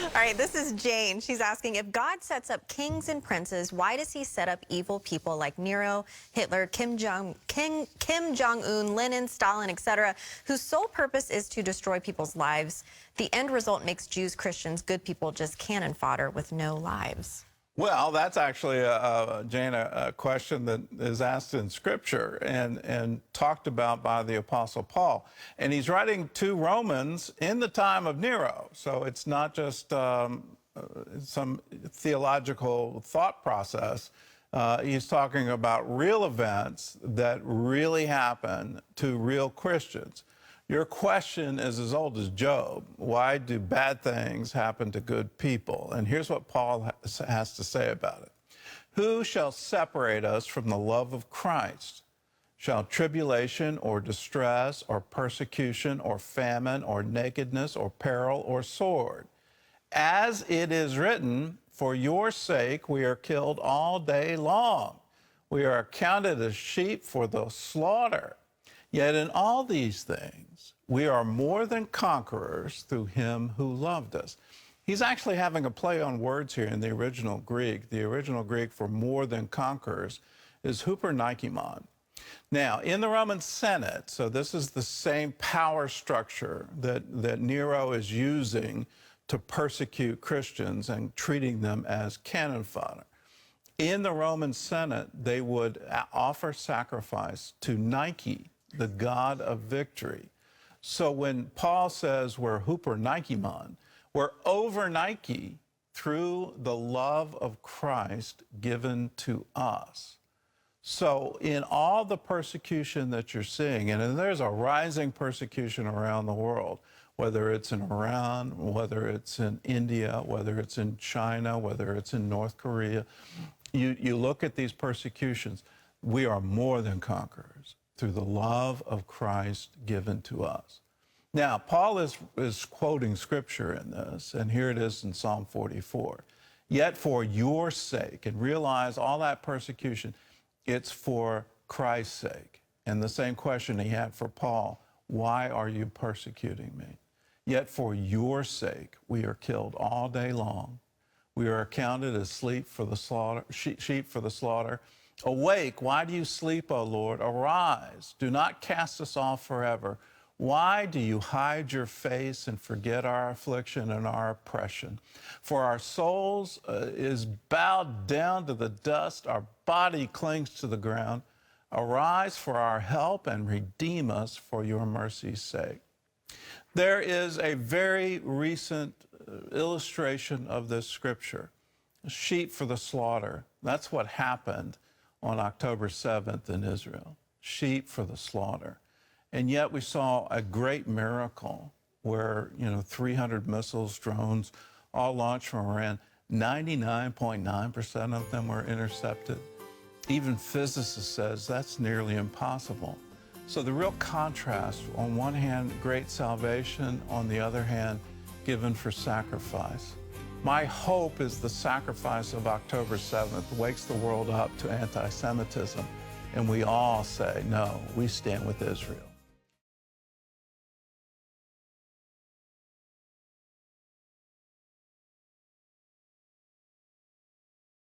All right, this is Jane. She's asking, if God sets up kings and princes, why does he set up evil people like Nero, Hitler, Kim Jong-un, Lenin, Stalin, etc., whose sole purpose is to destroy people's lives? The end result makes Jews, Christians, good people just cannon fodder with no lives. Well, that's actually, Jane, a question that is asked in Scripture and talked about by the Apostle Paul. And he's writing to Romans in the time of Nero. So it's not just some theological thought process. He's talking about real events that really happen to real Christians. Your question is as old as Job. Why do bad things happen to good people? And here's what Paul has to say about it. Who shall separate us from the love of Christ? Shall tribulation or distress or persecution or famine or nakedness or peril or sword? As it is written, for your sake we are killed all day long. We are accounted as sheep for the slaughter. Yet in all these things, we are more than conquerors through him who loved us. He's actually having a play on words here in the original Greek. The original Greek for more than conquerors is hupernikemon. Now, in the Roman Senate, so this is the same power structure that Nero is using to persecute Christians and treating them as cannon fodder. In the Roman Senate, they would offer sacrifice to Nike, the god of victory. So when Paul says we're hupernikemon, we're over Nike through the love of Christ given to us. So in all the persecution that you're seeing, and there's a rising persecution around the world, whether it's in Iran, whether it's in India, whether it's in China, whether it's in North Korea, you look at these persecutions, we are more than conquerors through the love of Christ given to us. Now, Paul is quoting Scripture in this, and here it is in Psalm 44. Yet for your sake, and realize all that persecution, it's for Christ's sake. And the same question he had for Paul, why are you persecuting me? Yet for your sake, we are killed all day long. We are accounted as sheep for the slaughter. Awake, why do you sleep, O Lord? Arise, do not cast us off forever. Why do you hide your face and forget our affliction and our oppression? For our souls is bowed down to the dust, our body clings to the ground. Arise for our help and redeem us for your mercy's sake. There is a very recent illustration of this scripture, sheep for the slaughter. That's what happened on October 7th in Israel, sheep for the slaughter. And yet we saw a great miracle where, 300 missiles, drones, all launched from Iran. 99.9% of them were intercepted. Even physicists says that's nearly impossible. So the real contrast, on one hand, great salvation, on the other hand, given for sacrifice. My hope is the sacrifice of October 7th wakes the world up to anti-Semitism, and we all say, no, we stand with Israel.